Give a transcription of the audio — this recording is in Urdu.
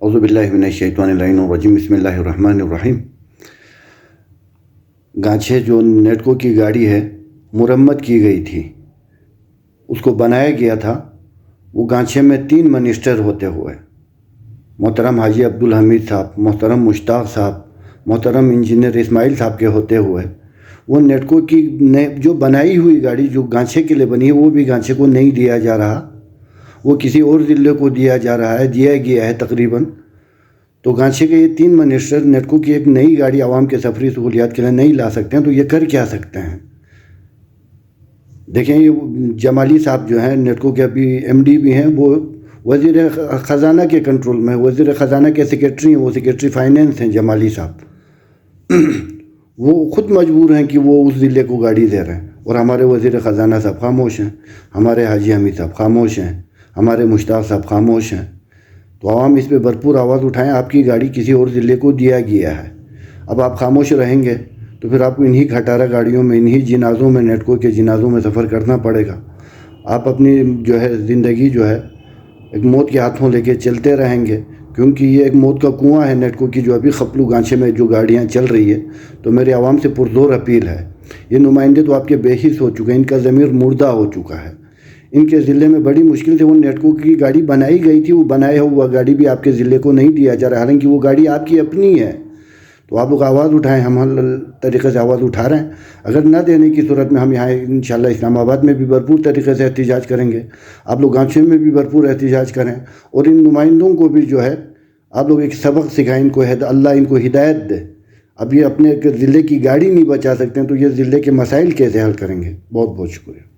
اعوذ باللہ من الشیطان اللعین الرجیم بسم اللہ الرحمن الرحیم۔ گانچھے جو نیٹکو کی گاڑی ہے مرمت کی گئی تھی، اس کو بنایا گیا تھا۔ وہ گانچھے میں 3 منسٹر ہوتے ہوئے محترم حاجی عبدالحمید صاحب، محترم مشتاق صاحب، محترم انجینئر اسماعیل صاحب کے ہوتے ہوئے وہ نیٹکو کی جو بنائی ہوئی گاڑی جو گانچھے کے لیے بنی ہے وہ بھی گانچھے کو نہیں دیا جا رہا، وہ کسی اور ضلع کو دیا جا رہا ہے، دیا گیا ہے تقریباً۔ تو گانچھے کے یہ 3 منسٹر نیٹکو کی ایک نئی گاڑی عوام کے سفری سہولیات کے لیے نہیں لا سکتے ہیں، تو یہ کر کیا سکتے ہیں؟ دیکھیں، یہ جمالی صاحب جو ہیں نیٹکو کے ابھی ایم ڈی بھی ہیں، وہ وزیر خزانہ کے کنٹرول میں، وزیر خزانہ کے سیکریٹری ہیں، وہ سیکریٹری فائنینس ہیں جمالی صاحب۔ وہ خود مجبور ہیں کہ وہ اس ضلع کو گاڑی دے رہے ہیں، اور ہمارے وزیر خزانہ صاحب خاموش ہیں، ہمارے حاجی حمید صاحب خاموش ہیں، ہمارے مشتاق صاحب خاموش ہیں۔ تو عوام اس پہ بھرپور آواز اٹھائیں، آپ کی گاڑی کسی اور ضلع کو دیا گیا ہے، اب آپ خاموش رہیں گے تو پھر آپ کو انہی کھٹارہ گاڑیوں میں، انہی جنازوں میں، نیٹکو کے جنازوں میں سفر کرنا پڑے گا۔ آپ اپنی جو ہے زندگی جو ہے ایک موت کے ہاتھوں لے کے چلتے رہیں گے، کیونکہ یہ ایک موت کا کنواں ہے نیٹکو کی جو ابھی خپلو گانچھے میں جو گاڑیاں چل رہی ہے۔ تو میرے عوام سے پرزور اپیل ہے، یہ نمائندے تو آپ کے بے حس ہو چکے ہیں، ان کا ضمیر مردہ ہو چکا ہے۔ ان کے ضلع میں بڑی مشکل سے وہ نیٹکو کی گاڑی بنائی گئی تھی، وہ بنایا ہوا گاڑی بھی آپ کے ضلع کو نہیں دیا جا رہا، حالانکہ وہ گاڑی آپ کی اپنی ہے۔ تو آپ لوگ آواز اٹھائیں، ہم ہر طریقے سے آواز اٹھا رہے ہیں۔ اگر نہ دینے کی صورت میں ہم یہاں انشاءاللہ اسلام آباد میں بھی بھرپور طریقے سے احتجاج کریں گے، آپ لوگ گانچھے میں بھی بھرپور احتجاج کریں، اور ان نمائندوں کو بھی جو ہے آپ لوگ ایک سبق سکھائیں، ان کو اللہ ان کو ہدایت دے۔ اب یہ اپنے ضلع کی گاڑی نہیں بچا سکتے ہیں تو یہ ضلع کے مسائل کیسے حل کریں گے؟ بہت بہت شکریہ۔